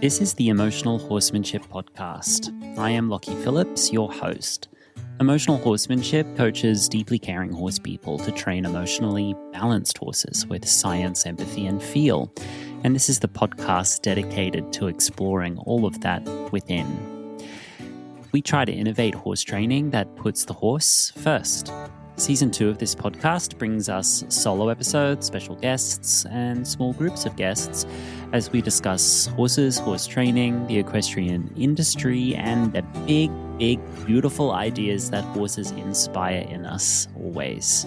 This is the Emotional Horsemanship podcast. I am Lockie Phillips, your host. Emotional Horsemanship coaches deeply caring horse people to train emotionally balanced horses with science, empathy, and feel. And this is the podcast dedicated to exploring all of that within. We try to innovate horse training that puts the horse first. Season 2 of this podcast brings us solo episodes, special guests, and small groups of guests as we discuss horses, horse training, the equestrian industry, and the big, beautiful ideas that horses inspire in us always.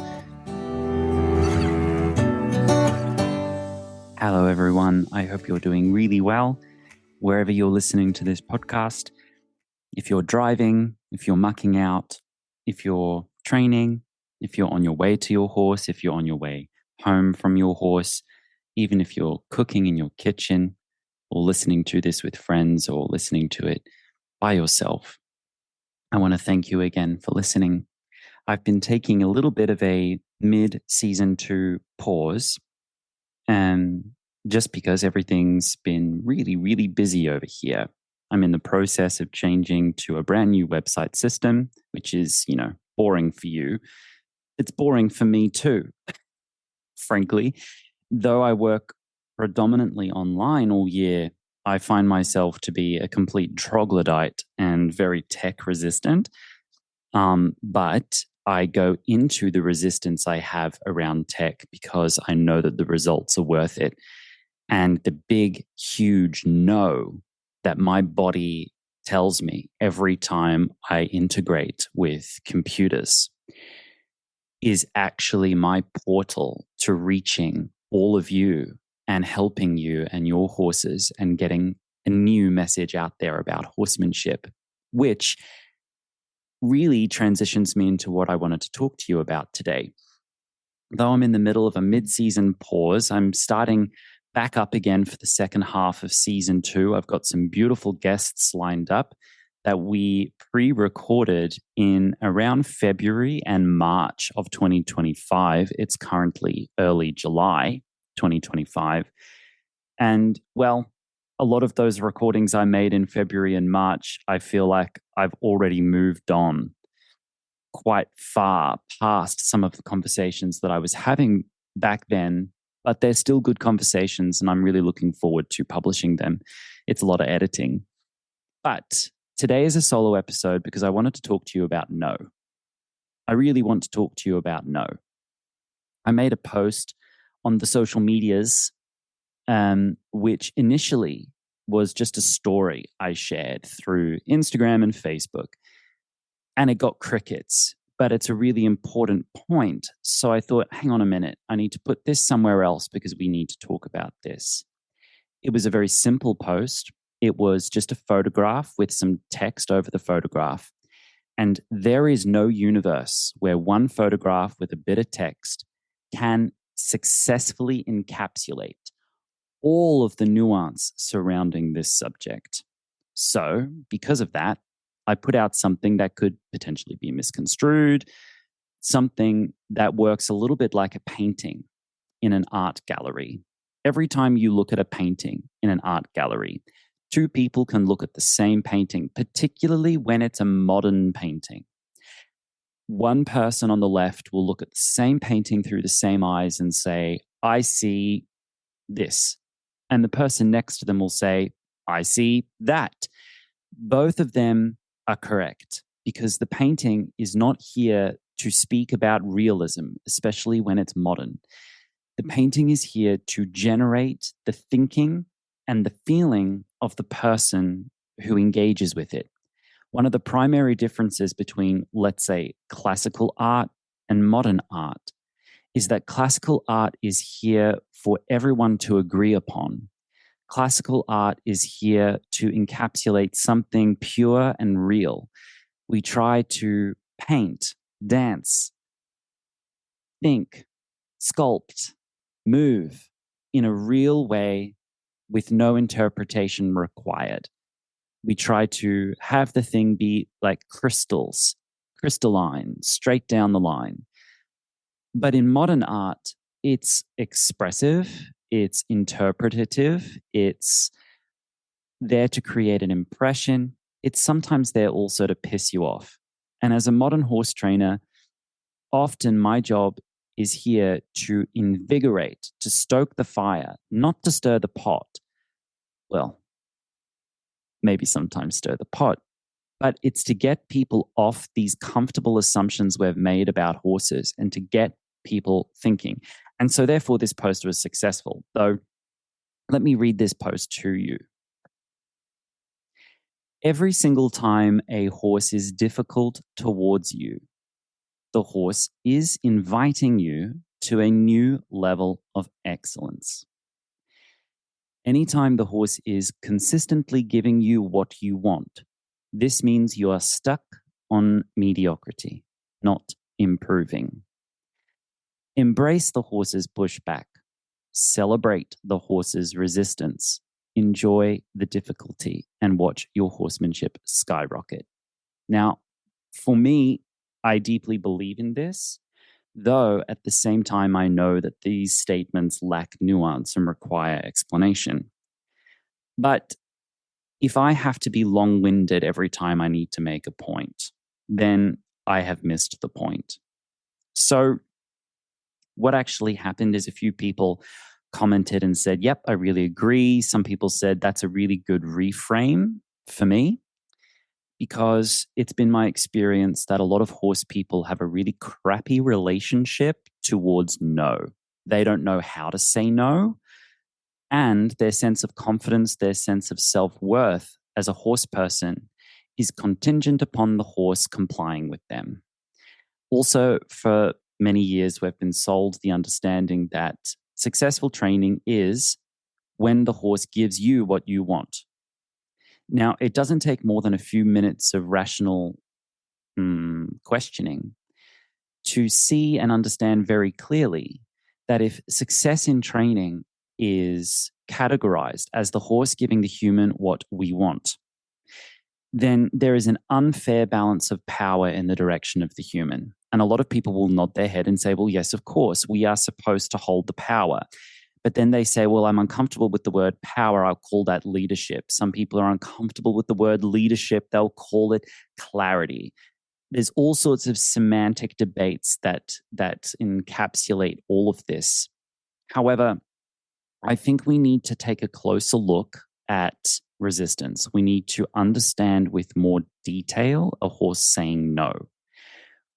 Hello, everyone. I hope you're doing really well wherever you're listening to this podcast. If you're driving, if you're mucking out, if you're training, if you're on your way to your horse, if you're on your way home from your horse, even if you're cooking in your kitchen or listening to this with friends or listening to it by yourself, I want to thank you again for listening. I've been taking a little bit of a mid-season 2 pause, just because everything's been really busy over here. I'm in the process of changing to a brand new website system, which is, boring for you. It's boring for me too, frankly. Though I work predominantly online all year, I find myself to be a complete troglodyte and very tech resistant. But I go into the resistance I have around tech because I know that the results are worth it. And the big, huge no that my body tells me every time I integrate with computers is actually my portal to reaching all of you and helping you and your horses and getting a new message out there about horsemanship, which really transitions me into what I wanted to talk to you about today. Though I'm in the middle of a mid-season pause, I'm starting back up again for the second half of season 2. I've got some beautiful guests lined up that we pre-recorded in around February and March of 2025. It's currently early July 2025. And well, a lot of those recordings I made in February and March, I feel like I've already moved on quite far past some of the conversations that I was having back then, but they're still good conversations and I'm really looking forward to publishing them. It's a lot of editing. But today is a solo episode because I wanted to talk to you about no. I really want to talk to you about no. I made a post on the social medias, which initially was just a story I shared through Instagram and Facebook. And it got crickets, but it's a really important point. So I thought, hang on a minute, I need to put this somewhere else because we need to talk about this. It was a very simple post. It was just a photograph with some text over the photograph. And there is no universe where one photograph with a bit of text can successfully encapsulate all of the nuance surrounding this subject. So, because of that, I put out something that could potentially be misconstrued, something that works a little bit like a painting in an art gallery. Every time you look at a painting in an art gallery, two people can look at the same painting, particularly when it's a modern painting. One person on the left will look at the same painting through the same eyes and say, I see this. And the person next to them will say, I see that. Both of them are correct because the painting is not here to speak about realism, especially when it's modern. The painting is here to generate the thinking and the feeling of the person who engages with it. One of the primary differences between, let's say, classical art and modern art is that classical art is here for everyone to agree upon. Classical art is here to encapsulate something pure and real. We try to paint, dance, think, sculpt, move in a real way with no interpretation required. We try to have the thing be like crystals, crystalline, straight down the line. But in modern art, it's expressive, it's interpretative, it's there to create an impression. It's sometimes there also to piss you off. And as a modern horse trainer, often my job is here to invigorate, to stoke the fire, not to stir the pot. Well, maybe sometimes stir the pot, but it's to get people off these comfortable assumptions we've made about horses and to get people thinking. And so therefore this post was successful. Though, let me read this post to you. Every single time a horse is difficult towards you, the horse is inviting you to a new level of excellence. Anytime the horse is consistently giving you what you want, this means you are stuck on mediocrity, not improving. Embrace the horse's pushback. Celebrate the horse's resistance. Enjoy the difficulty and watch your horsemanship skyrocket. Now, for me, I deeply believe in this, though at the same time, I know that these statements lack nuance and require explanation. But if I have to be long-winded every time I need to make a point, then I have missed the point. So what actually happened is a few people commented and said, yep, I really agree. Some people said that's a really good reframe for me, because it's been my experience that a lot of horse people have a really crappy relationship towards no. They don't know how to say no. And their sense of confidence, their sense of self-worth as a horse person is contingent upon the horse complying with them. Also, for many years, we've been sold the understanding that successful training is when the horse gives you what you want. Now, it doesn't take more than a few minutes of rational questioning to see and understand very clearly that if success in training is categorized as the horse giving the human what we want, then there is an unfair balance of power in the direction of the human. And a lot of people will nod their head and say, well, yes, of course, we are supposed to hold the power. But then they say, well, I'm uncomfortable with the word power. I'll call that leadership. Some people are uncomfortable with the word leadership. They'll call it clarity. There's all sorts of semantic debates that encapsulate all of this. However, I think we need to take a closer look at resistance. We need to understand with more detail a horse saying no.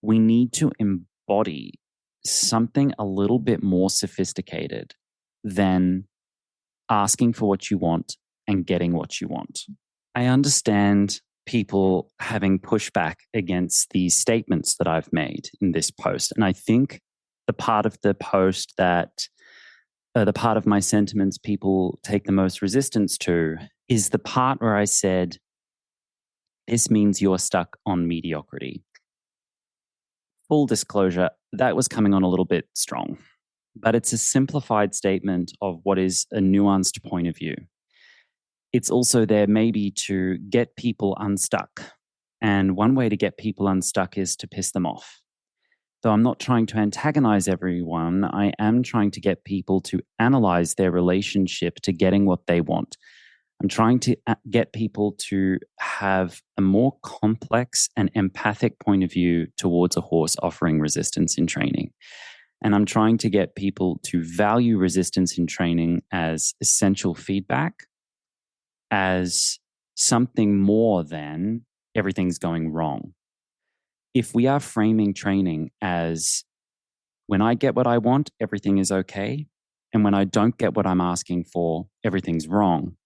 We need to embody something a little bit more sophisticated than asking for what you want and getting what you want. I understand people having pushback against these statements that I've made in this post. And I think the part of the post that the part of my sentiments people take the most resistance to is the part where I said, this means you're stuck on mediocrity. Full disclosure, that was coming on a little bit strong, but it's a simplified statement of what is a nuanced point of view. It's also there maybe to get people unstuck. And one way to get people unstuck is to piss them off. Though I'm not trying to antagonize everyone, I am trying to get people to analyze their relationship to getting what they want. I'm trying to get people to have a more complex and empathic point of view towards a horse offering resistance in training. And I'm trying to get people to value resistance in training as essential feedback, as something more than everything's going wrong. If we are framing training as when I get what I want, everything is okay, and when I don't get what I'm asking for, everything's wrong,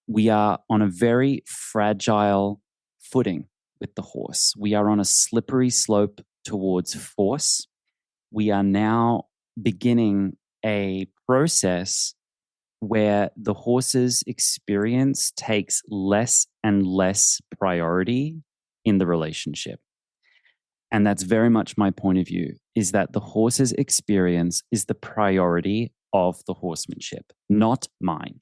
we are on a very fragile footing with the horse. We are on a slippery slope towards force. We are now beginning a process where the horse's experience takes less and less priority in the relationship. And that's very much my point of view, is that the horse's experience is the priority of the horsemanship, not mine.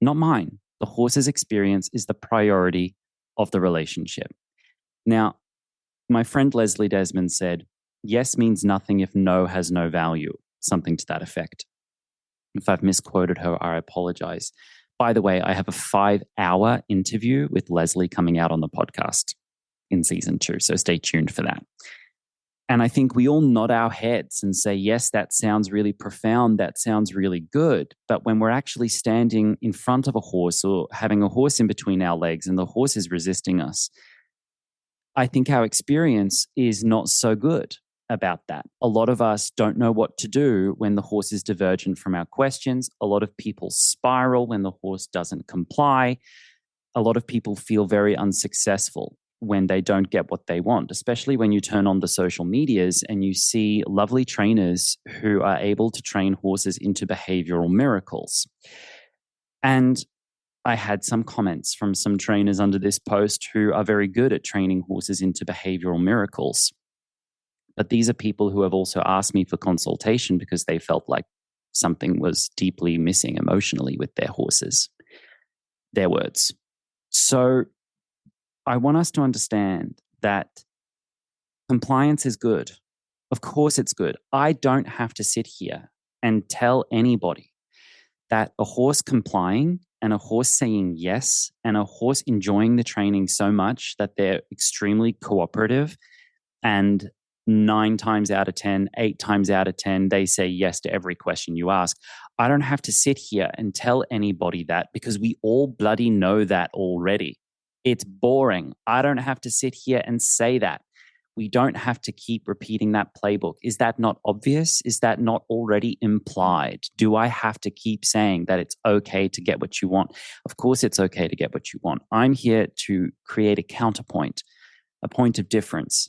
Not mine. The horse's experience is the priority of the relationship. Now, my friend Leslie Desmond said, yes means nothing if no has no value, something to that effect. If I've misquoted her, I apologize. By the way, I have a 5-hour interview with Leslie coming out on the podcast in season 2. So stay tuned for that. And I think we all nod our heads and say, yes, that sounds really profound. That sounds really good. But when we're actually standing in front of a horse or having a horse in between our legs and the horse is resisting us, I think our experience is not so good about that. A lot of us don't know what to do when the horse is divergent from our questions. A lot of people spiral when the horse doesn't comply. A lot of people feel very unsuccessful when they don't get what they want, especially when you turn on the social medias and you see lovely trainers who are able to train horses into behavioral miracles. And I had some comments from some trainers under this post who are very good at training horses into behavioral miracles. But these are people who have also asked me for consultation because they felt like something was deeply missing emotionally with their horses. Their words. So I want us to understand that compliance is good. Of course it's good. I don't have to sit here and tell anybody that a horse complying and a horse saying yes and a horse enjoying the training so much that they're extremely cooperative and 9 times out of 10, 8 times out of 10, they say yes to every question you ask. I don't have to sit here and tell anybody that because we all bloody know that already. It's boring. I don't have to sit here and say that. We don't have to keep repeating that playbook. Is that not obvious? Is that not already implied? Do I have to keep saying that it's okay to get what you want? Of course it's okay to get what you want. I'm here to create a counterpoint, a point of difference.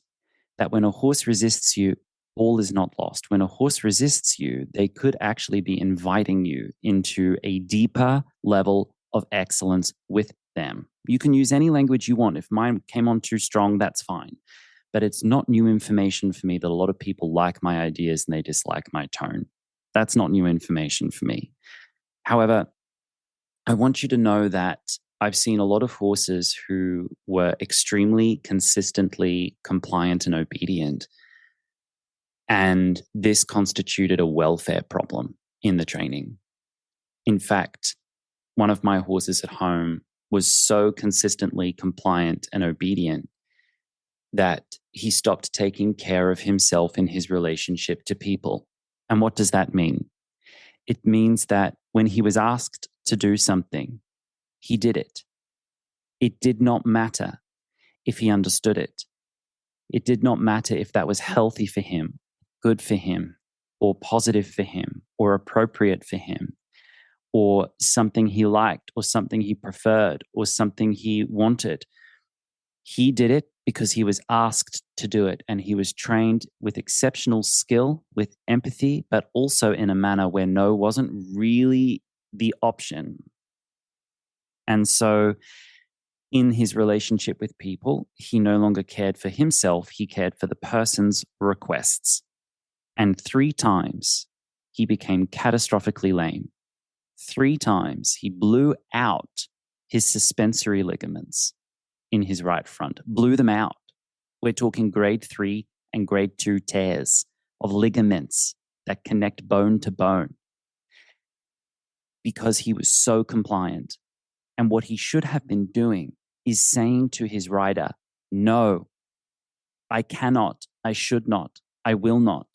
That when a horse resists you, all is not lost. When a horse resists you, they could actually be inviting you into a deeper level of excellence with them. You can use any language you want. If mine came on too strong, that's fine. But it's not new information for me that a lot of people like my ideas and they dislike my tone. That's not new information for me. However, I want you to know that I've seen a lot of horses who were extremely consistently compliant and obedient. And this constituted a welfare problem in the training. In fact, one of my horses at home was so consistently compliant and obedient that he stopped taking care of himself in his relationship to people. And what does that mean? It means that when he was asked to do something, he did it. It did not matter if he understood it. It did not matter if that was healthy for him, good for him, or positive for him, or appropriate for him, or something he liked, or something he preferred, or something he wanted. He did it because he was asked to do it, and he was trained with exceptional skill, with empathy, but also in a manner where no wasn't really the option. And so in his relationship with people, he no longer cared for himself, he cared for the person's requests. And 3 times he became catastrophically lame. 3 times he blew out his suspensory ligaments in his right front, blew them out. We're talking grade 3 and grade 2 tears of ligaments that connect bone to bone because he was so compliant. And what he should have been doing is saying to his rider, no, I cannot, I should not, I will not.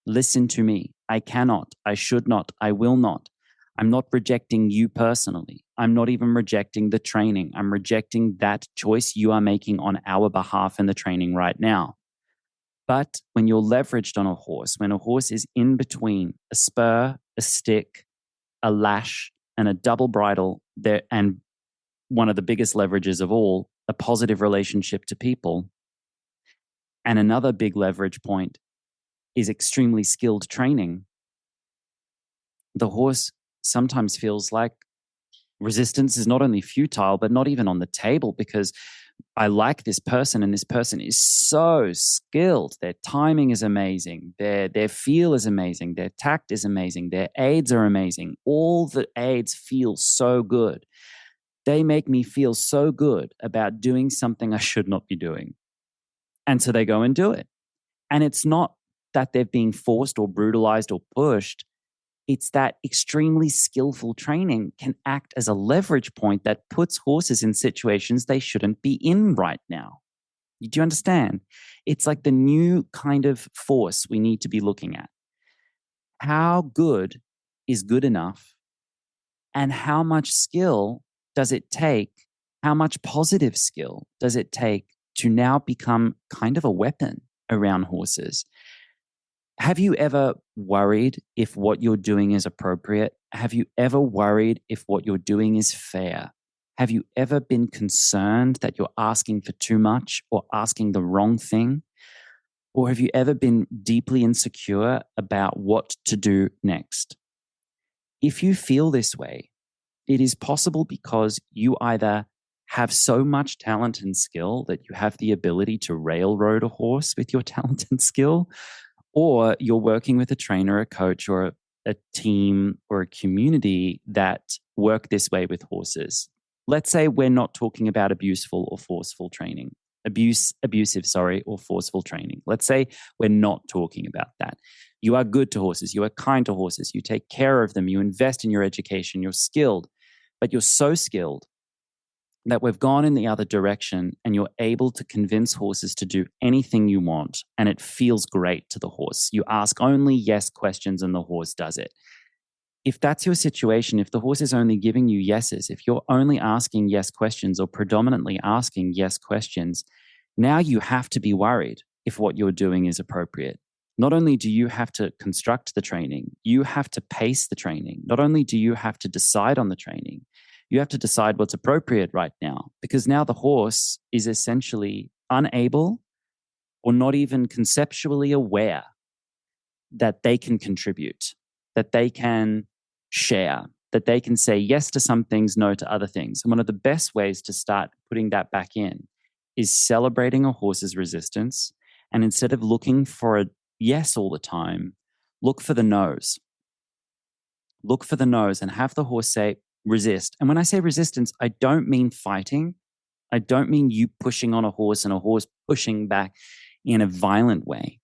Listen to me. I cannot, I should not, I will not. I'm not rejecting you personally. I'm not even rejecting the training. I'm rejecting that choice you are making on our behalf in the training right now. But when you're leveraged on a horse, when a horse is in between a spur, a stick, a lash, and a double bridle, there, and one of the biggest leverages of all, a positive relationship to people. And another big leverage point is extremely skilled training. The horse sometimes feels like resistance is not only futile, but not even on the table because I like this person and this person is so skilled. Their timing is amazing. Their feel is amazing. Their tact is amazing. Their aids are amazing. All the aids feel so good. They make me feel so good about doing something I should not be doing. And so they go and do it. And it's not that they're being forced or brutalized or pushed. It's that extremely skillful training can act as a leverage point that puts horses in situations they shouldn't be in right now. Do you understand? It's like the new kind of force we need to be looking at. How good is good enough? And how much skill does it take? How much positive skill does it take to now become kind of a weapon around horses? Have you ever worried if what you're doing is appropriate? Have you ever worried if what you're doing is fair? Have you ever been concerned that you're asking for too much or asking the wrong thing? Or have you ever been deeply insecure about what to do next? If you feel this way, it is possible because you either have so much talent and skill that you have the ability to railroad a horse with your talent and skill, or you're working with a trainer, a coach, or a team or a community that work this way with horses. Let's say we're not talking about abuseful or forceful training, abusive, or forceful training. Let's say we're not talking about that. You are good to horses. You are kind to horses. You take care of them. You invest in your education. You're skilled, but you're so skilled that we've gone in the other direction and you're able to convince horses to do anything you want, and it feels great to the horse. You ask only yes questions and the horse does it. If that's your situation, if the horse is only giving you yeses, if you're only asking yes questions or predominantly asking yes questions, now you have to be worried if what you're doing is appropriate. Not only do you have to construct the training, you have to pace the training. Not only do you have to decide on the training, you have to decide what's appropriate right now, because now the horse is essentially unable or not even conceptually aware that they can contribute, that they can share, that they can say yes to some things, no to other things. And one of the best ways to start putting that back in is celebrating a horse's resistance. And instead of looking for a yes all the time, look for the no's. Look for the no's and have the horse say, resist. And when I say resistance, I don't mean fighting. I don't mean you pushing on a horse and a horse pushing back in a violent way.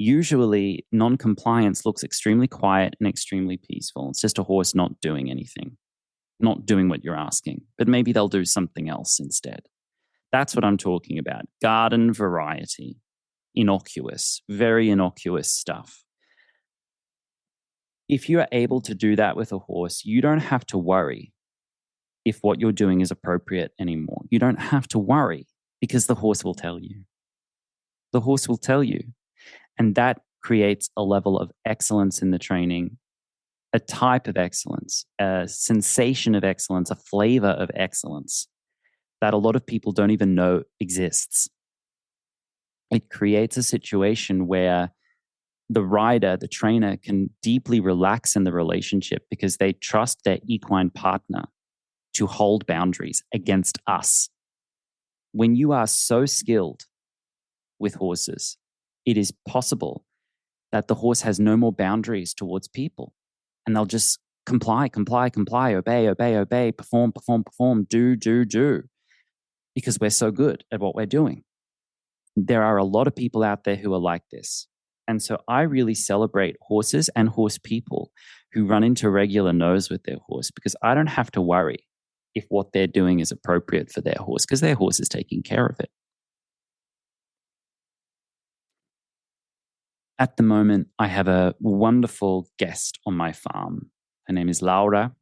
Usually, non-compliance looks extremely quiet and extremely peaceful. It's just a horse not doing anything, not doing what you're asking, but maybe they'll do something else instead. That's what I'm talking about. Garden variety, innocuous, very innocuous stuff. If you are able to do that with a horse, you don't have to worry if what you're doing is appropriate anymore. You don't have to worry because the horse will tell you. The horse will tell you. And that creates a level of excellence in the training, a type of excellence, a sensation of excellence, a flavor of excellence that a lot of people don't even know exists. It creates a situation where the rider, the trainer, can deeply relax in the relationship because they trust their equine partner to hold boundaries against us. When you are so skilled with horses, it is possible that the horse has no more boundaries towards people, and they'll just comply, obey, perform, do, because we're so good at what we're doing. There are a lot of people out there who are like this. And so I really celebrate horses and horse people who run into regular no's with their horse, because I don't have to worry if what they're doing is appropriate for their horse, because their horse is taking care of it. At the moment, I have a wonderful guest on my farm. Her name is Youre.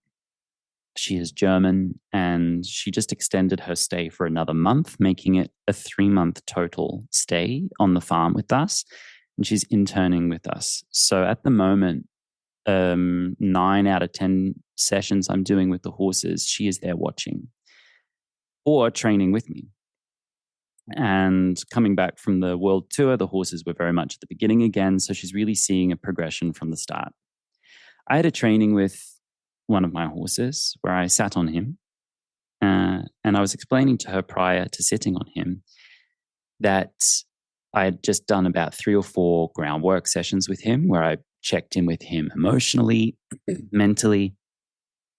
She is German, and she just extended her stay for another month, making it a 3-month total stay on the farm with us. And she's interning with us. So at the moment, 9 out of 10 sessions I'm doing with the horses, she is there watching or training with me. And coming back from the world tour, the horses were very much at the beginning again. So she's really seeing a progression from the start. I had a training with one of my horses where I sat on him. And I was explaining to her prior to sitting on him that I had just done about 3 or 4 groundwork sessions with him where I checked in with him emotionally, mentally,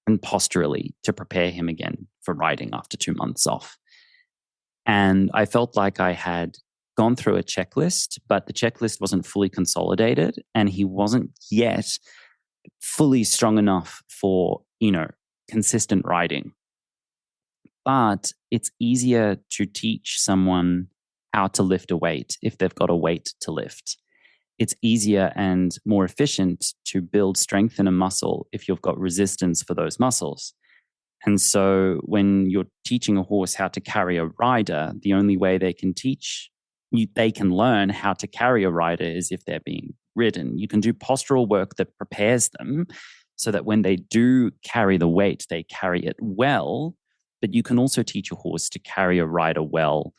and posturally to prepare him again for riding after 2 months off. And I felt like I had gone through a checklist, but the checklist wasn't fully consolidated and he wasn't yet fully strong enough for, consistent riding. But it's easier to teach someone how to lift a weight if they've got a weight to lift. It's easier and more efficient to build strength in a muscle if you've got resistance for those muscles. And so when you're teaching a horse how to carry a rider, the only way they can they can learn how to carry a rider is if they're being ridden. You can do postural work that prepares them so that when they do carry the weight, they carry it well. But you can also teach a horse to carry a rider well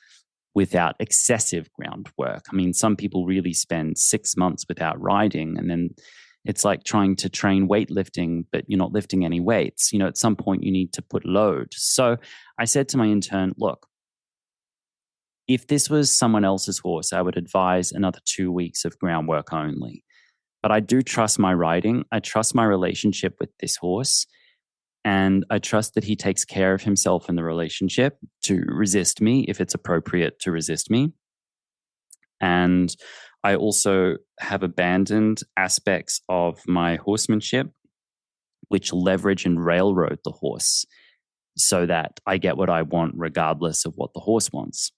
without excessive groundwork. I mean, some people really spend 6 months without riding, and then it's like trying to train weightlifting, but you're not lifting any weights. At some point you need to put load. So I said to my intern, look, if this was someone else's horse, I would advise another 2 weeks of groundwork only. But I do trust my riding. I trust my relationship with this horse. And I trust that he takes care of himself in the relationship to resist me if it's appropriate to resist me. And I also have abandoned aspects of my horsemanship, which leverage and railroad the horse so that I get what I want regardless of what the horse wants.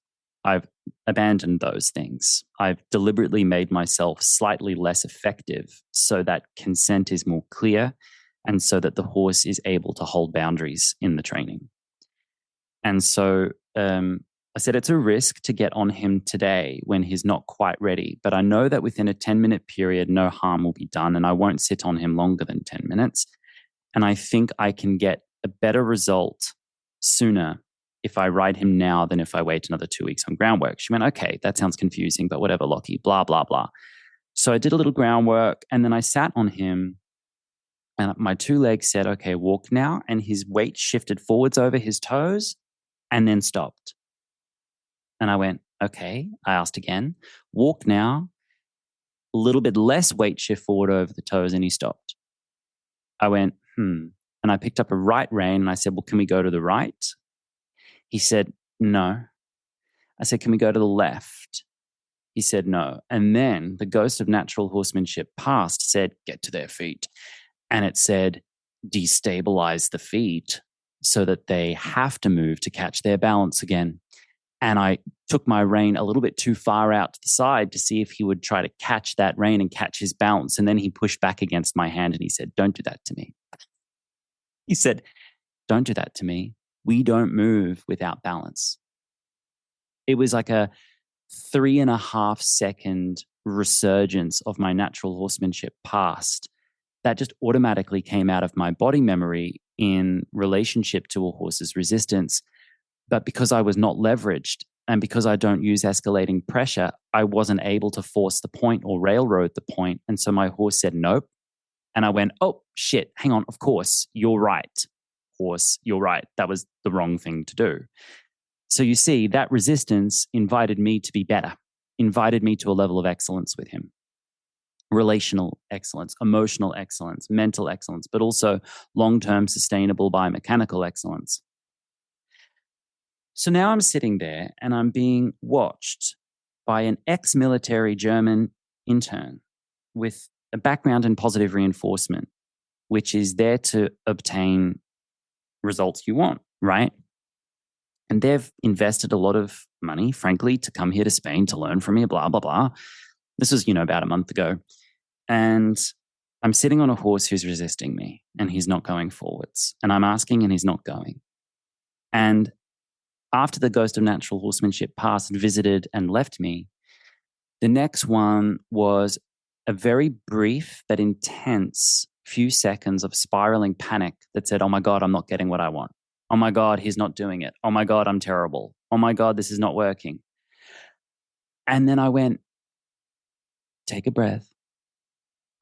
I've abandoned those things. I've deliberately made myself slightly less effective so that consent is more clear and so that the horse is able to hold boundaries in the training. And so I said it's a risk to get on him today when he's not quite ready, but I know that within a 10-minute period, no harm will be done, and I won't sit on him longer than 10 minutes. And I think I can get a better result sooner if I ride him now than if I wait another 2 weeks on groundwork. She went, okay, that sounds confusing, but whatever, Lockie, blah, blah, blah. So I did a little groundwork, and then I sat on him, and my 2 legs said, okay, walk now. And his weight shifted forwards over his toes and then stopped. And I went, okay. I asked again, walk now. A little bit less weight shift forward over the toes, and he stopped. I went, And I picked up a right rein and I said, well, can we go to the right? He said, no. I said, can we go to the left? He said, no. And then the ghost of natural horsemanship past said, get to their feet. And it said, destabilize the feet so that they have to move to catch their balance again. And I took my rein a little bit too far out to the side to see if he would try to catch that rein and catch his balance. And then he pushed back against my hand and he said, don't do that to me. He said, don't do that to me. We don't move without balance. It was like a 3.5 second resurgence of my natural horsemanship past that just automatically came out of my body memory in relationship to a horse's resistance. But because I was not leveraged and because I don't use escalating pressure, I wasn't able to force the point or railroad the point. And so my horse said, nope. And I went, oh, shit, hang on. Of course, you're right, horse, you're right. That was the wrong thing to do. So you see, that resistance invited me to be better, invited me to a level of excellence with him. Relational excellence, emotional excellence, mental excellence, but also long-term sustainable biomechanical excellence. So now I'm sitting there and I'm being watched by an ex-military German intern with a background in positive reinforcement, which is there to obtain results you want, right? And they've invested a lot of money, frankly, to come here to Spain to learn from me, blah, blah, blah. This was, about a month ago. And I'm sitting on a horse who's resisting me and he's not going forwards. And I'm asking and he's not going. And after the ghost of natural horsemanship passed and visited and left me, the next one was a very brief but intense few seconds of spiraling panic that said, oh my God, I'm not getting what I want. Oh my God, he's not doing it. Oh my God, I'm terrible. Oh my God, this is not working. And then I went, take a breath,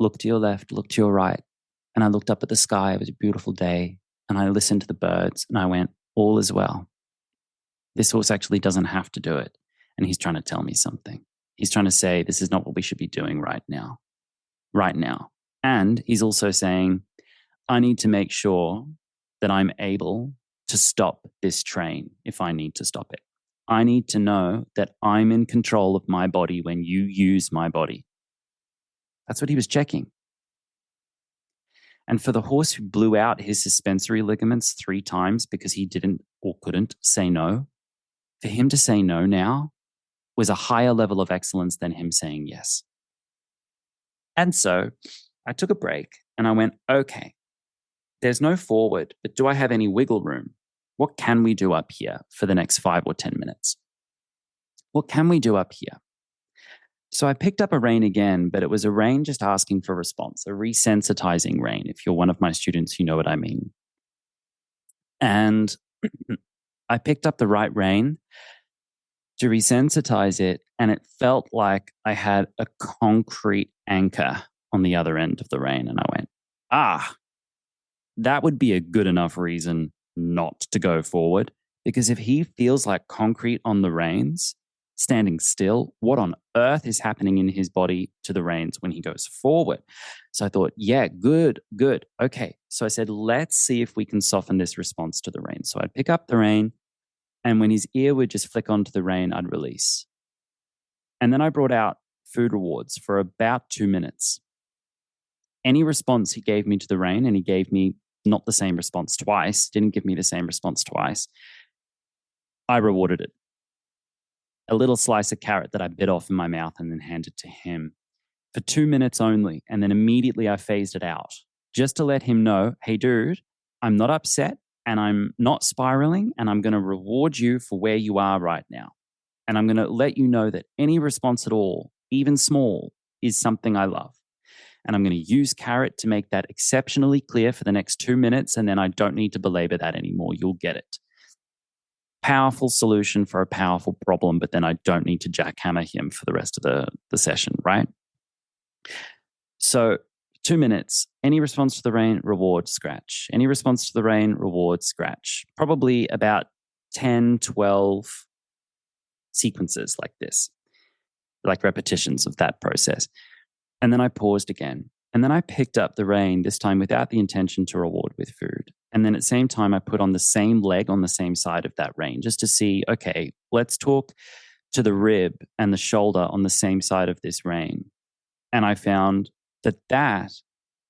look to your left, look to your right. And I looked up at the sky. It was a beautiful day. And I listened to the birds and I went, all is well. This horse actually doesn't have to do it. And he's trying to tell me something. He's trying to say, this is not what we should be doing right now. Right now. And he's also saying, I need to make sure that I'm able to stop this train if I need to stop it. I need to know that I'm in control of my body when you use my body. That's what he was checking. And for the horse who blew out his suspensory ligaments 3 times because he didn't or couldn't say no, for him to say no now was a higher level of excellence than him saying yes. And so I took a break and I went, okay, there's no forward, but do I have any wiggle room? What can we do up here for the next 5 or 10 minutes? What can we do up here? So I picked up a rein again, but it was a rein just asking for response, a resensitizing rein. If you're one of my students, you know what I mean. And I picked up the right rein to resensitize it, and it felt like I had a concrete anchor on the other end of the rein. And I went, that would be a good enough reason not to go forward. Because if he feels like concrete on the reins, standing still, what on earth is happening in his body to the reins when he goes forward? So I thought, yeah, good. Okay. So I said, let's see if we can soften this response to the rein. So I'd pick up the rein, and when his ear would just flick onto the rein, I'd release. And then I brought out food rewards for about 2 minutes. Any response he gave me to the rein, and he gave me not the same response twice, didn't give me the same response twice, I rewarded it. A little slice of carrot that I bit off in my mouth and then handed to him for 2 minutes only. And then immediately I phased it out just to let him know, hey, dude, I'm not upset and I'm not spiraling, and I'm going to reward you for where you are right now. And I'm going to let you know that any response at all, even small, is something I love. And I'm going to use carrot to make that exceptionally clear for the next 2 minutes. And then I don't need to belabor that anymore. You'll get it. Powerful solution for a powerful problem, but then I don't need to jackhammer him for the rest of the session, right? So 2 minutes, any response to the rein, reward, scratch. Any response to the rein, reward, scratch. Probably about 10, 12 sequences like this, like repetitions of that process. And then I paused again. And then I picked up the rein, this time without the intention to reward with food. And then at the same time, I put on the same leg on the same side of that rein just to see, okay, let's talk to the rib and the shoulder on the same side of this rein. And I found that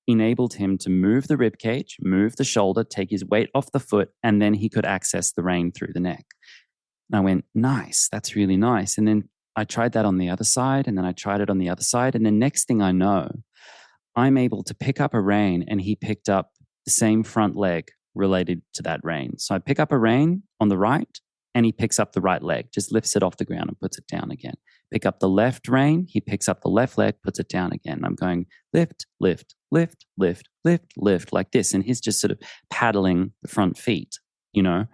enabled him to move the rib cage, move the shoulder, take his weight off the foot, and then he could access the rein through the neck. And I went, nice, that's really nice. And then I tried that on the other side, and then I tried it on the other side. And the next thing I know, I'm able to pick up a rein, and he picked up the same front leg related to that rein. So I pick up a rein on the right, and he picks up the right leg, just lifts it off the ground and puts it down again. Pick up the left rein, he picks up the left leg, puts it down again. I'm going lift, lift, lift, lift, lift, lift, like this. And he's just sort of paddling the front feet, you know.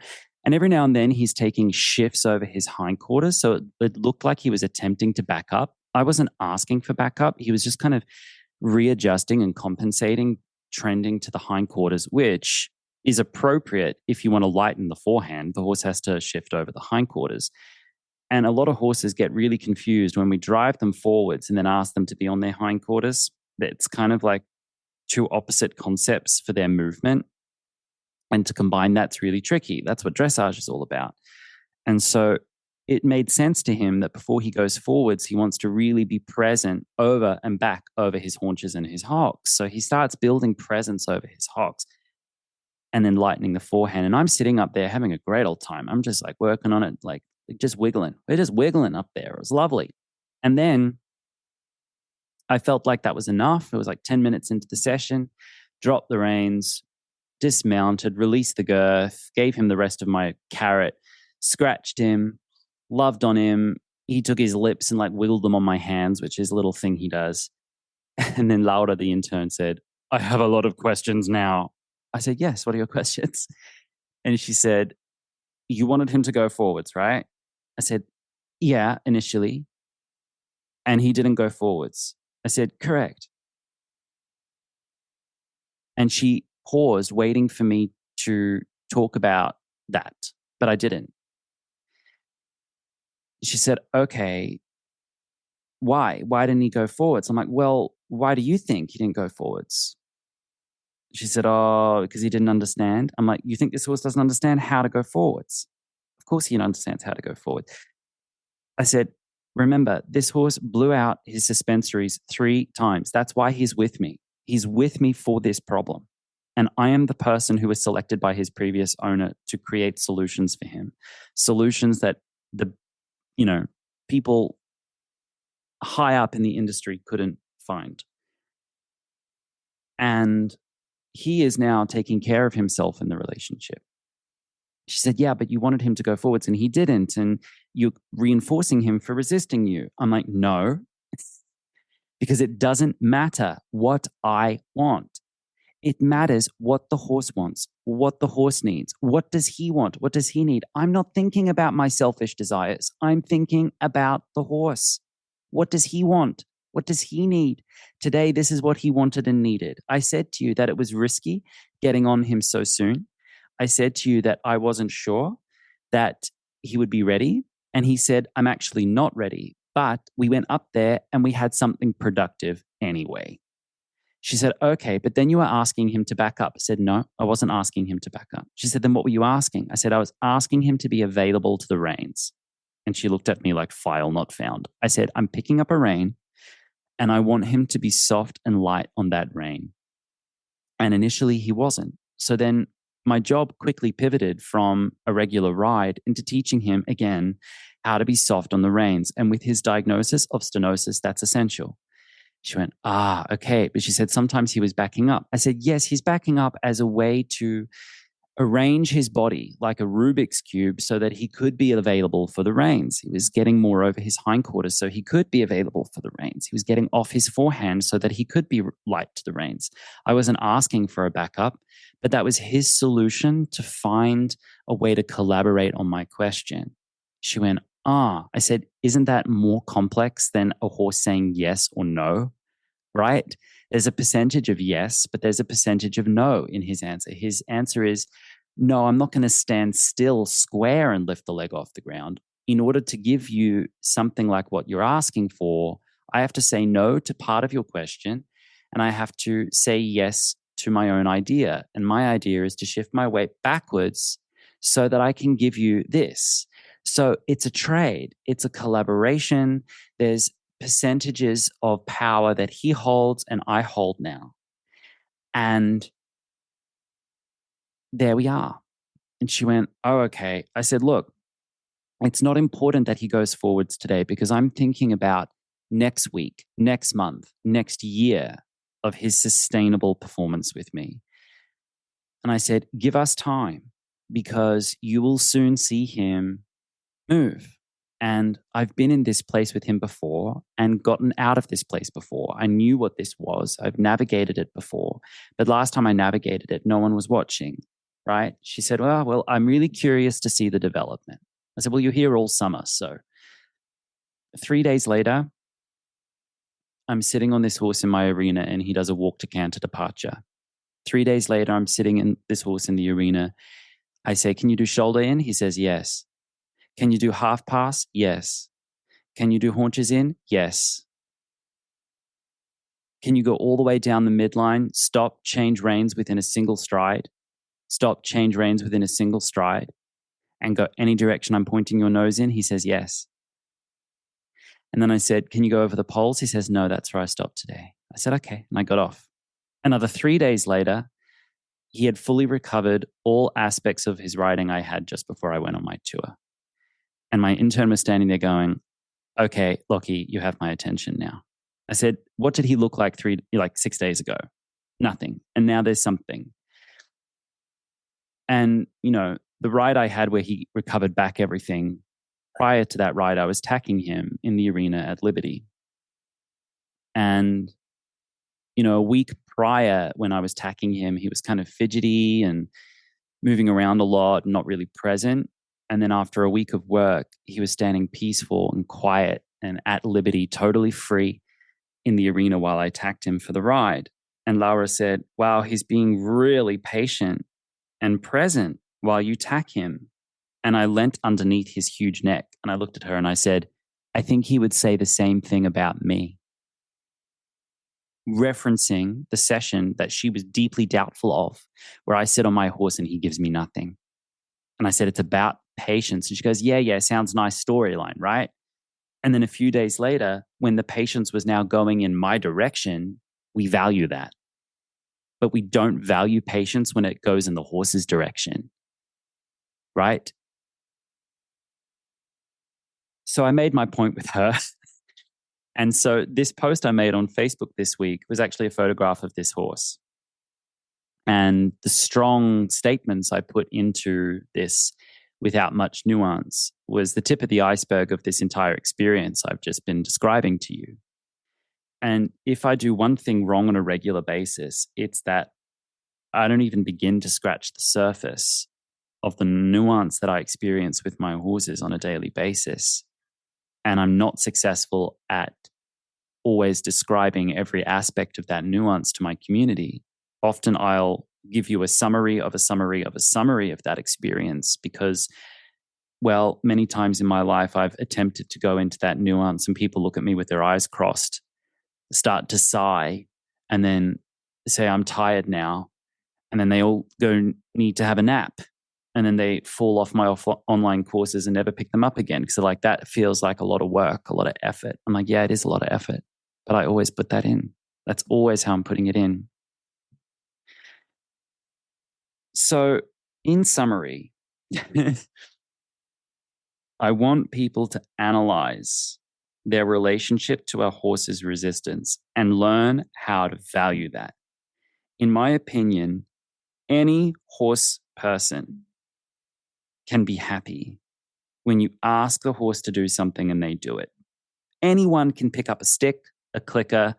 And every now and then he's taking shifts over his hindquarters. So it looked like he was attempting to back up. I wasn't asking for backup. He was just kind of readjusting and compensating, trending to the hindquarters, which is appropriate if you want to lighten the forehand. The horse has to shift over the hindquarters. And a lot of horses get really confused when we drive them forwards and then ask them to be on their hindquarters. It's kind of like two opposite concepts for their movement. And to combine that's really tricky. That's what dressage is all about. And so it made sense to him that before he goes forwards, he wants to really be present over and back over his haunches and his hocks. So he starts building presence over his hocks and then lightening the forehand. And I'm sitting up there having a great old time. I'm just like working on it, like just wiggling. We're just wiggling up there. It was lovely. And then I felt like that was enough. It was like 10 minutes into the session, dropped the reins, dismounted, released the girth, gave him the rest of my carrot, scratched him, loved on him. He took his lips and like wiggled them on my hands, which is a little thing he does. And then Laura, the intern, said, I have a lot of questions now. I said, yes, what are your questions? And she said, you wanted him to go forwards, right? I said, yeah, initially. And he didn't go forwards. I said, correct. And she paused, waiting for me to talk about that, but I didn't. She said, okay, why? Why didn't he go forwards? I'm like, well, why do you think he didn't go forwards? She said, oh, because he didn't understand. I'm like, you think this horse doesn't understand how to go forwards? Of course he understands how to go forward. I said, remember, this horse blew out his suspensories 3 times. That's why he's with me. He's with me for this problem. And I am the person who was selected by his previous owner to create solutions for him, solutions that the, people high up in the industry couldn't find. And he is now taking care of himself in the relationship. She said, yeah, but you wanted him to go forwards and he didn't. And you're reinforcing him for resisting you. I'm like, no, because it doesn't matter what I want. It matters what the horse wants, what the horse needs. What does he want? What does he need? I'm not thinking about my selfish desires. I'm thinking about the horse. What does he want? What does he need? Today, this is what he wanted and needed. I said to you that it was risky getting on him so soon. I said to you that I wasn't sure that he would be ready. And he said, I'm actually not ready. But we went up there and we had something productive anyway. She said, okay, but then you were asking him to back up. I said, no, I wasn't asking him to back up. She said, then what were you asking? I said, I was asking him to be available to the reins. And she looked at me like file not found. I said, I'm picking up a rein and I want him to be soft and light on that rein. And initially he wasn't. So then my job quickly pivoted from a regular ride into teaching him again how to be soft on the reins. And with his diagnosis of stenosis, that's essential. She went, okay. But she said, sometimes he was backing up. I said, yes, he's backing up as a way to arrange his body like a Rubik's Cube so that he could be available for the reins. He was getting more over his hindquarters so he could be available for the reins. He was getting off his forehand so that he could be light to the reins. I wasn't asking for a backup, but that was his solution to find a way to collaborate on my question. She went, I said, isn't that more complex than a horse saying yes or no? Right? There's a percentage of yes, but there's a percentage of no in his answer. His answer is, no, I'm not going to stand still square and lift the leg off the ground. In order to give you something like what you're asking for, I have to say no to part of your question, and I have to say yes to my own idea. And my idea is to shift my weight backwards so that I can give you this. So it's a trade. It's a collaboration. There's percentages of power that he holds and I hold now. And there we are. And she went, oh, okay. I said, look, it's not important that he goes forwards today because I'm thinking about next week, next month, next year of his sustainable performance with me. And I said, give us time because you will soon see him move. And I've been in this place with him before and gotten out of this place before. I knew what this was. I've navigated it before. But last time I navigated it, no one was watching, right? She said, well, I'm really curious to see the development. I said, well, you're here all summer. So 3 days later, I'm sitting on this horse in my arena and he does a walk to canter departure. 3 days later, I'm sitting in this horse in the arena. I say, can you do shoulder in? He says, yes. Can you do half pass? Yes. Can you do haunches in? Yes. Can you go all the way down the midline, stop, change reins within a single stride, stop, change reins within a single stride, and go any direction I'm pointing your nose in? He says, yes. And then I said, can you go over the poles? He says, no, that's where I stopped today. I said, okay. And I got off. Another 3 days later, he had fully recovered all aspects of his riding I had just before I went on my tour. And my intern was standing there going, okay, Lockie, you have my attention now. I said, what did he look like 6 days ago? Nothing. And now there's something. And, the ride I had where he recovered back everything, prior to that ride, I was tacking him in the arena at Liberty. And, a week prior when I was tacking him, he was kind of fidgety and moving around a lot, not really present. And then after a week of work, he was standing peaceful and quiet and at liberty, totally free in the arena while I tacked him for the ride. And Laura said, wow, he's being really patient and present while you tack him. And I leant underneath his huge neck and I looked at her and I said, I think he would say the same thing about me. Referencing the session that she was deeply doubtful of, where I sit on my horse and he gives me nothing. And I said, it's about patience. And she goes, yeah, sounds nice storyline, right? And then a few days later, when the patience was now going in my direction, we value that. but we don't value patience when it goes in the horse's direction, right? So I made my point with her. And so this post I made on Facebook this week was actually a photograph of this horse. And the strong statements I put into this without much nuance was the tip of the iceberg of this entire experience I've just been describing to you. And if I do one thing wrong on a regular basis, it's that I don't even begin to scratch the surface of the nuance that I experience with my horses on a daily basis. And I'm not successful at always describing every aspect of that nuance to my community. Often I'll give you a summary of a summary of a summary of that experience because, well, many times in my life, I've attempted to go into that nuance and people look at me with their eyes crossed, start to sigh, and then say, I'm tired now. And then they all go need to have a nap. And then they fall off my online courses and never pick them up again. Because they're like, that feels like a lot of work, a lot of effort. I'm like, yeah, it is a lot of effort. But I always put that in. That's always how I'm putting it in. So in summary, I want people to analyze their relationship to a horse's resistance and learn how to value that. In my opinion, any horse person can be happy when you ask the horse to do something and they do it. Anyone can pick up a stick, a clicker,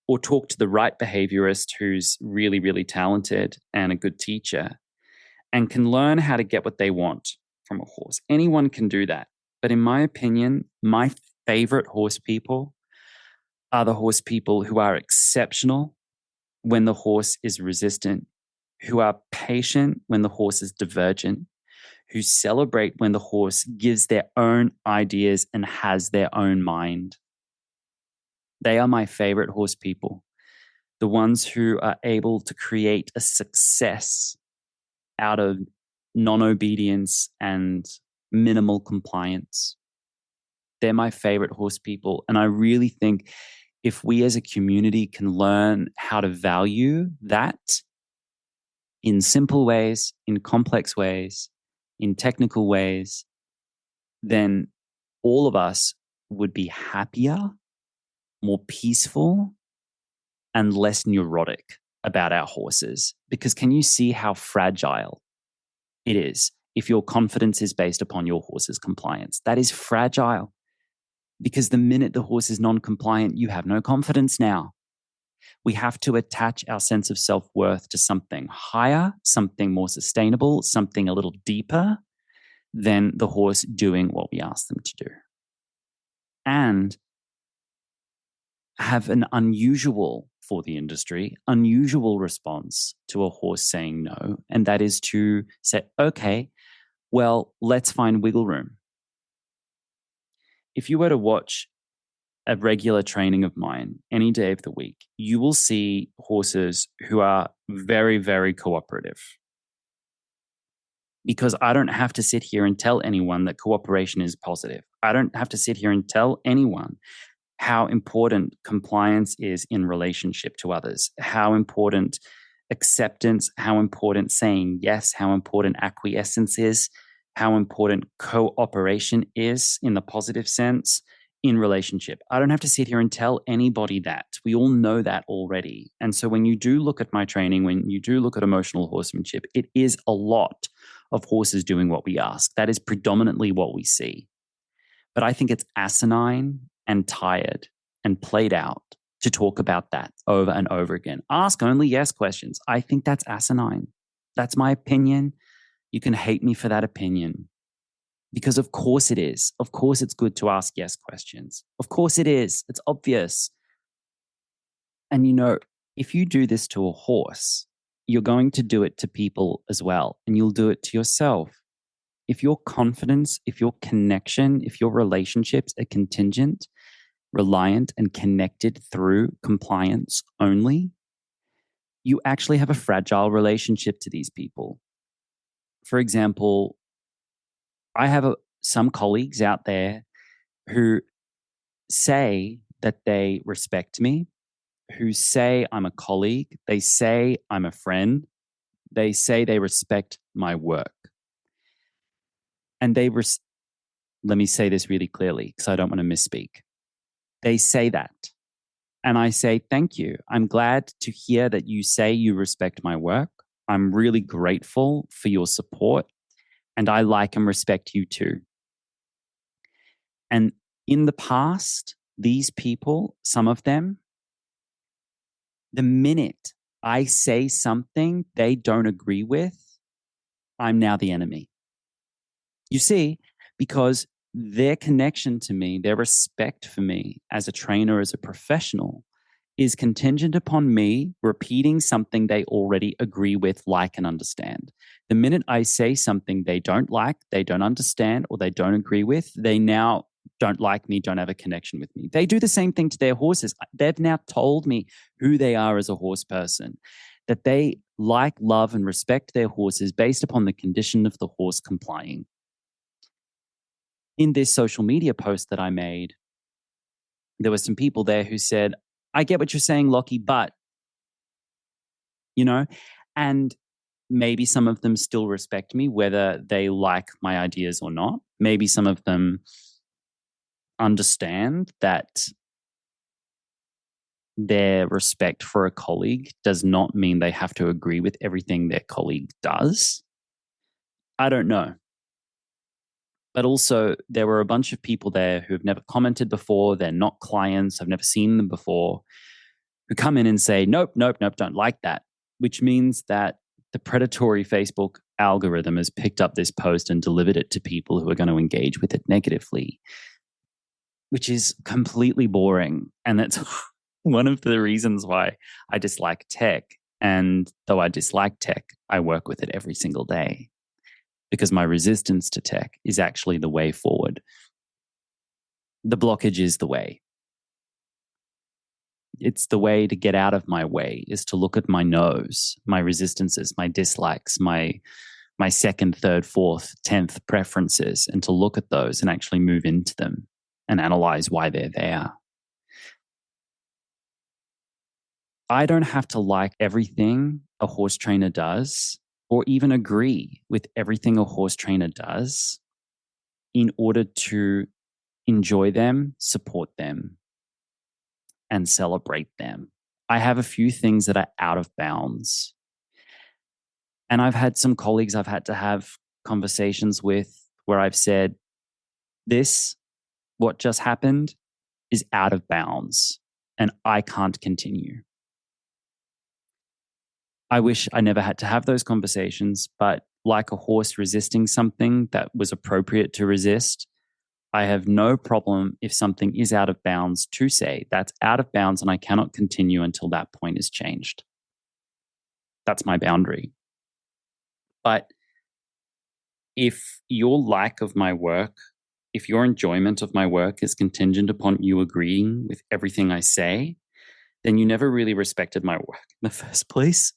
or talk to the right behaviorist who's really, really talented and a good teacher and can learn how to get what they want from a horse. Anyone can do that. But in my opinion, my favorite horse people are the horse people who are exceptional when the horse is resistant, who are patient when the horse is divergent, who celebrate when the horse gives their own ideas and has their own mind. They are my favorite horse people, the ones who are able to create a success out of non-obedience and minimal compliance. They're my favorite horse people. And I really think if we as a community can learn how to value that in simple ways, in complex ways, in technical ways, then all of us would be happier, more peaceful, and less neurotic about our horses. Because can you see how fragile it is if your confidence is based upon your horse's compliance? That is fragile because the minute the horse is non-compliant, you have no confidence now. We have to attach our sense of self-worth to something higher, something more sustainable, something a little deeper than the horse doing what we ask them to do. And have an unusual, for the industry, unusual response to a horse saying no. And that is to say, okay, well, let's find wiggle room. If you were to watch a regular training of mine any day of the week, you will see horses who are very, very cooperative. Because I don't have to sit here and tell anyone that cooperation is positive. I don't have to sit here and tell anyone how important compliance is in relationship to others, how important acceptance, how important saying yes, how important acquiescence is, how important cooperation is in the positive sense in relationship. I don't have to sit here and tell anybody that. We all know that already. And so when you do look at my training, when you do look at emotional horsemanship, it is a lot of horses doing what we ask. That is predominantly what we see. But I think it's asinine and tired and played out to talk about that over and over again. Ask only yes questions. I think that's asinine. That's my opinion. You can hate me for that opinion. Because of course it is. Of course it's good to ask yes questions. Of course it is. It's obvious. And you know, if you do this to a horse, you're going to do it to people as well. And you'll do it to yourself. If your confidence, if your connection, if your relationships are contingent, reliant, and connected through compliance only, you actually have a fragile relationship to these people. For example, I have some colleagues out there who say that they respect me, who say I'm a colleague, they say I'm a friend, they say they respect my work. And let me say this really clearly because I don't want to misspeak. They say that. And I say, thank you. I'm glad to hear that you say you respect my work. I'm really grateful for your support. And I like and respect you too. And in the past, these people, some of them, the minute I say something they don't agree with, I'm now the enemy. You see, because their connection to me, their respect for me as a trainer, as a professional, is contingent upon me repeating something they already agree with, like, and understand. The minute I say something they don't like, they don't understand, or they don't agree with, they now don't like me, don't have a connection with me. They do the same thing to their horses. They've now told me who they are as a horse person, that they like, love, and respect their horses based upon the condition of the horse complying. In this social media post that I made, there were some people there who said, I get what you're saying, Lockie, but, and maybe some of them still respect me, whether they like my ideas or not. Maybe some of them understand that their respect for a colleague does not mean they have to agree with everything their colleague does. I don't know. But also, there were a bunch of people there who have never commented before. They're not clients. I've never seen them before, who come in and say, nope, nope, nope, don't like that, which means that the predatory Facebook algorithm has picked up this post and delivered it to people who are going to engage with it negatively, which is completely boring. And that's one of the reasons why I dislike tech. And though I dislike tech, I work with it every single day because my resistance to tech is actually the way forward. The blockage is the way. It's the way to get out of my way, is to look at my nose, my resistances, my dislikes, my second, third, fourth, 10th preferences, and to look at those and actually move into them and analyze why they're there. I don't have to like everything a horse trainer does or even agree with everything a horse trainer does in order to enjoy them, support them, and celebrate them. I have a few things that are out of bounds. And I've had some colleagues I've had to have conversations with where I've said, what just happened is out of bounds and I can't continue. I wish I never had to have those conversations, but like a horse resisting something that was appropriate to resist, I have no problem if something is out of bounds to say that's out of bounds and I cannot continue until that point is changed. That's my boundary. But if your like of my work, if your enjoyment of my work is contingent upon you agreeing with everything I say, then you never really respected my work in the first place.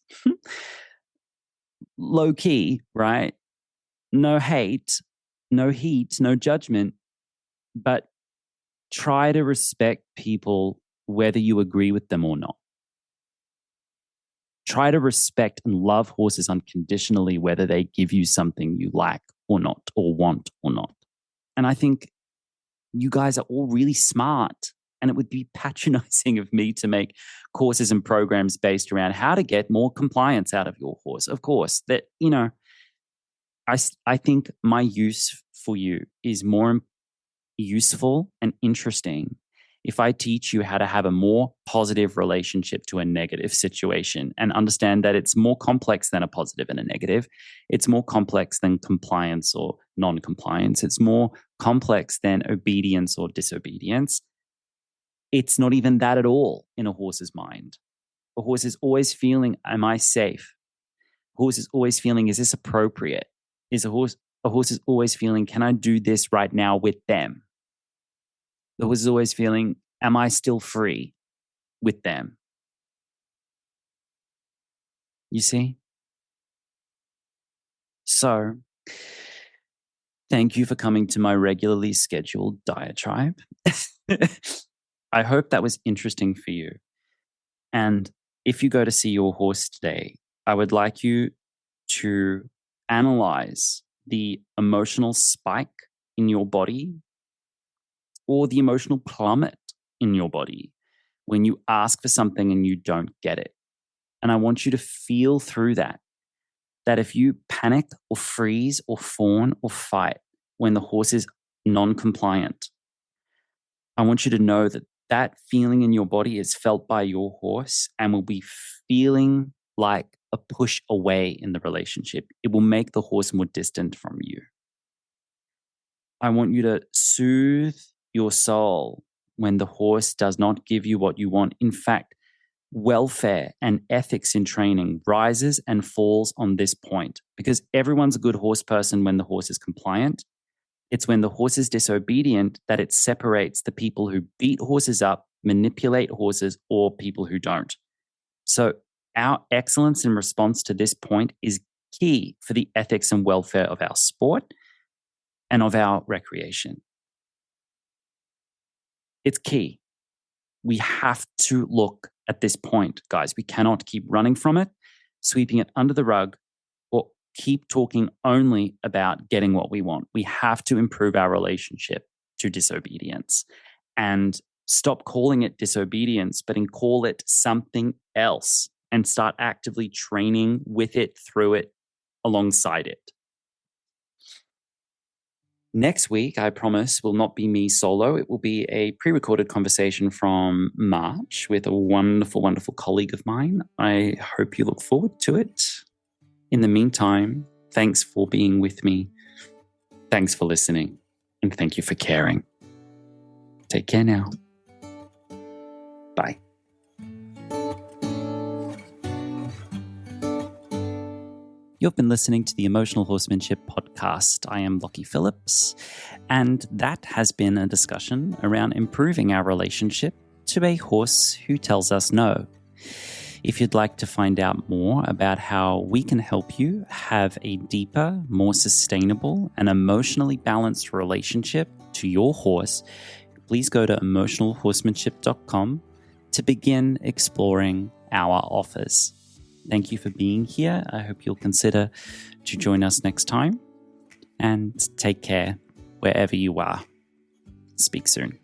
Low key, right? No hate, no heat, no judgment, but try to respect people whether you agree with them or not. Try to respect and love horses unconditionally, whether they give you something you like or not, or want or not. And I think you guys are all really smart. And it would be patronizing of me to make courses and programs based around how to get more compliance out of your horse. Of course, that, I think my use for you is more useful and interesting if I teach you how to have a more positive relationship to a negative situation and understand that it's more complex than a positive and a negative. It's more complex than compliance or non-compliance. It's more complex than obedience or disobedience. It's not even that at all in a horse's mind. A horse is always feeling, am I safe? A horse is always feeling, is this appropriate? A horse is always feeling, can I do this right now with them? The horse is always feeling, am I still free with them? You see? So, thank you for coming to my regularly scheduled diatribe. I hope that was interesting for you. And if you go to see your horse today, I would like you to analyze the emotional spike in your body or the emotional plummet in your body when you ask for something and you don't get it. And I want you to feel through that if you panic or freeze or fawn or fight when the horse is non-compliant, I want you to know that that feeling in your body is felt by your horse and will be feeling like a push away in the relationship. It will make the horse more distant from you. I want you to soothe your soul when the horse does not give you what you want. In fact, welfare and ethics in training rises and falls on this point because everyone's a good horse person when the horse is compliant. It's when the horse is disobedient that it separates the people who beat horses up, manipulate horses, or people who don't. So our excellence in response to this point is key for the ethics and welfare of our sport and of our recreation. It's key. We have to look at this point, guys. We cannot keep running from it, sweeping it under the rug, or keep talking only about getting what we want. We have to improve our relationship to disobedience and stop calling it disobedience, but call it something else and start actively training with it, through it, alongside it. Next week, I promise, will not be me solo. It will be a pre-recorded conversation from March with a wonderful, wonderful colleague of mine. I hope you look forward to it. In the meantime, thanks for being with me. Thanks for listening. And thank you for caring. Take care now. Bye. You've been listening to the Emotional Horsemanship podcast. I am Lockie Phillips, and that has been a discussion around improving our relationship to a horse who tells us no. If you'd like to find out more about how we can help you have a deeper, more sustainable, and emotionally balanced relationship to your horse, please go to emotionalhorsemanship.com to begin exploring our offers. Thank you for being here. I hope you'll consider to join us next time, and take care wherever you are. Speak soon.